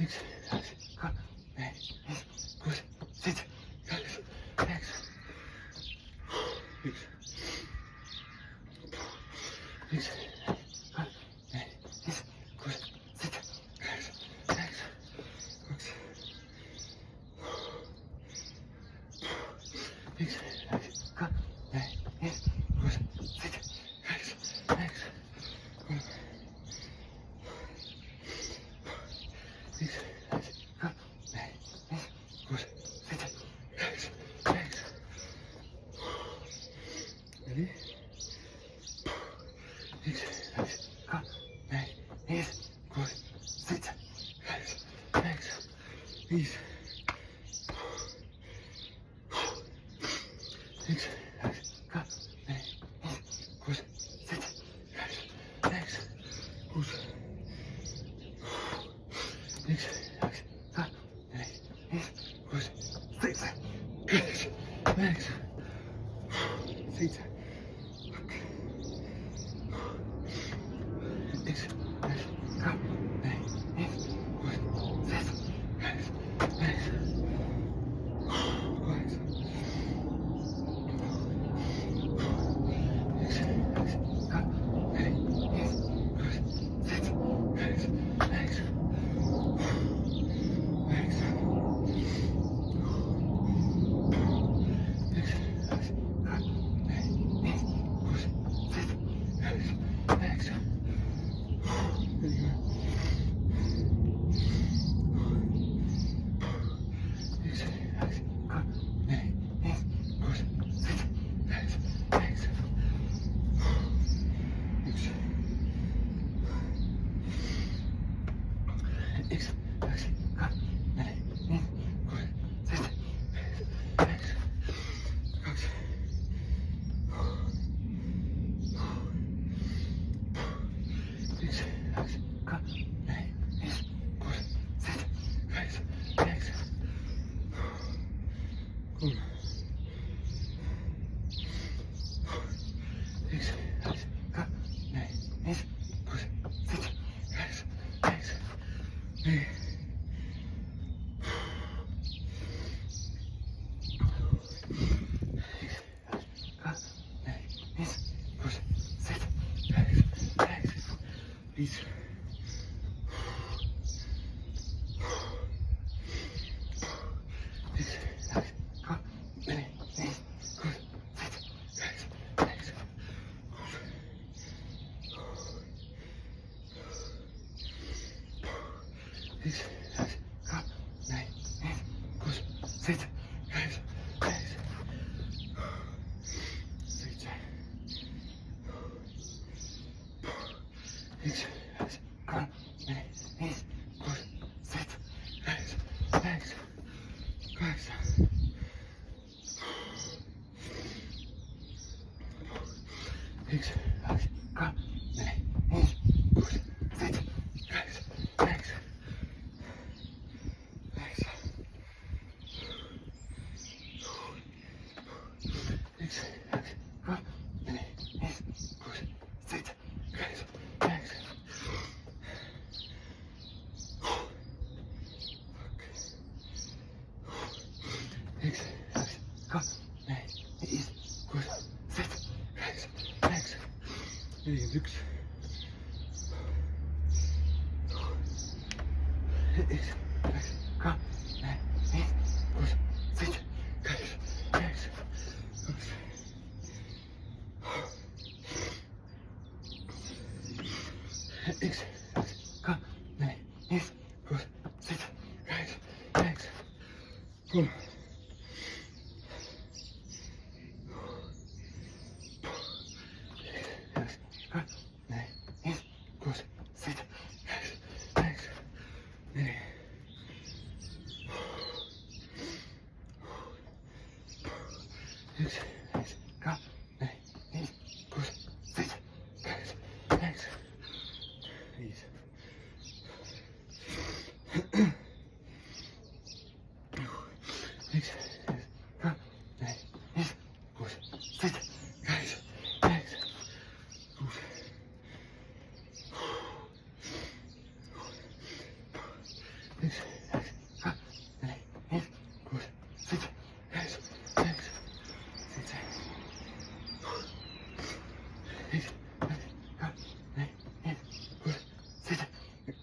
üks, kaks, kolm, neli, viis, kuus, seitse, kaheksa, üheksa. üks, kolm, neli, viis, kuus, seitse, kaheksa, üheksa, kaks. üks, kaks, kolm, neli, viis, kuus, seitse, kaheksa, üheksa, kolm. üks, kaks, kolm, neli, viis, kuus, seitse, kaheksa, üheksa. neli. üks, kaks, kolm, neli, viis, kuus, seitse, kaheksa, üheksa, viis. üks, kaks, kolm, neli, viis, kuus, seitse, kaheksa, üheksa, kuus. üks, kaks, kolm, neli, viis, kuus, seitse, kaheksa, üheksa, seitse. üks, kaks, kolm, neli, viis, kuus, seitse, kaheksa, üheksa, kaheksa. üks, kaks, kolm, neli, viis, kuus, seitse, kaheksa, üheksa, üheksa. üks, kaks, kolm, neli, viis, kuus, seitse, kaheksa, üheksa. üks, kaks, kolm, neli, viis, kuus, seitse, kaheksa, üheksa. üks, kaks, kolm, neli, viis, kuus, seitse, kaheksa, üheksa, kaks. üks, kaks, kolm, neli, viis, kuus, seitse, kaheksa, üheksa, kolm. üks, kaks, kolm, neli, viis, kuus, seitse, kaheksa, üheksa, neli. üks, kaks, kolm, neli, viis, kuus, seitse, kaheksa, üheksa, viis. üks, kaks, kolm, neli, viis, kuus, seitse, kaheksa, üheksa, kuus. üks, kaks, kolm, neli, viis, kuus, seitse, kaheksa, üheksa, seitse. üks, kaks, kolm, neli, viis, kuus, seitse, kaheksa, üheksa, kaheksa. üks, kaks, kolm, neli, viis, kuus, seitse, kaheksa, üheksa, üheksa. üks, kaks, kolm, neli, viis, kuus, seitse, kaheksa, üheksa. üks, kaks, kolm, neli, viis, kuus, seitse, kaheksa, üheksa, 41. üks, kaks, kolm, neli, viis, kuus, seitse, kaheksa, üheksa, kaks. üks, kaks, kolm, neli, viis, kuus, seitse, kaheksa, üheksa, kolm. üks, kaks, kolm, neli, viis, kuus, seitse, kaheksa, üheksa, viis. üks, kaks, kolm, neli, viis, kuus, seitse, kaheksa, üheksa, kuus. üks, kaks, kolm, neli, viis, kuus, seitse, kaheksa, üheksa, seitse. üks, kaks, kolm, neli, viis, kuus, seitse,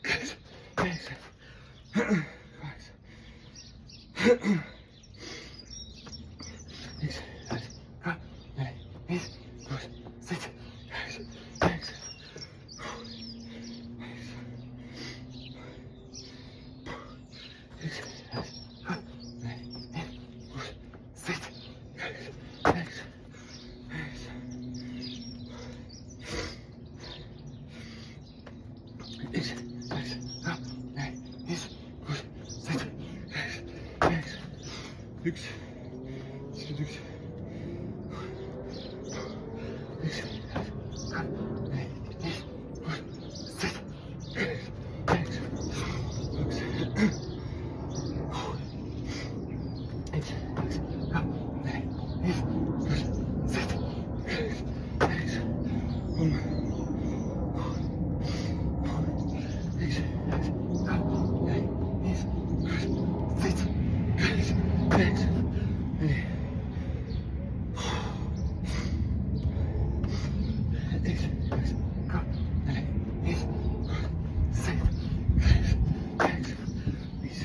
kaheksa, üheksa, kaheksa. üks, kaks, kolm, neli, viis, kuus, seitse, kaheksa, üheksa. üks, kaks, kolm, neli, viis, kuus, seitse, kaheksa, üheksa, üheksa. üks, kaks, kolm, neli, viis, kuus, seitse, kaheksa, üheksa. üks, üks, üks, kaks, kolm, neli, viis, kuus, seitse, kaheksa, üheksa, kaks. üks, kaks, kolm, neli, viis, kuus, seitse, kaheksa, üheksa, kolm. üks, kaks, kolm, neli, viis, kuus, seitse, kaheksa, üheksa, neli. üks, kaks, kolm, neli, viis, kuus, seitse, kaheksa, üheksa, viis.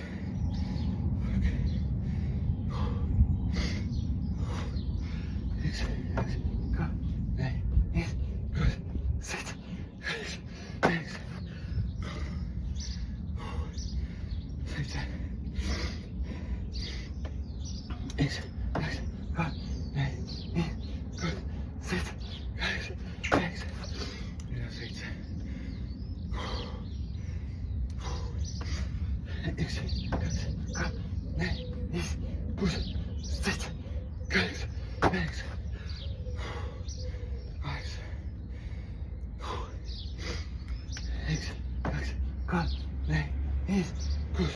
üks, kaks, kolm, neli, viis, kuus, seitse, kaheksa, üheksa, seitse. üks, kaks, kolm, neli, viis, kuus, seitse, kaheksa, üheksa, seitse. üks, kaks, kolm, neli, viis, kuus, seitse, kaheksa, üheksa.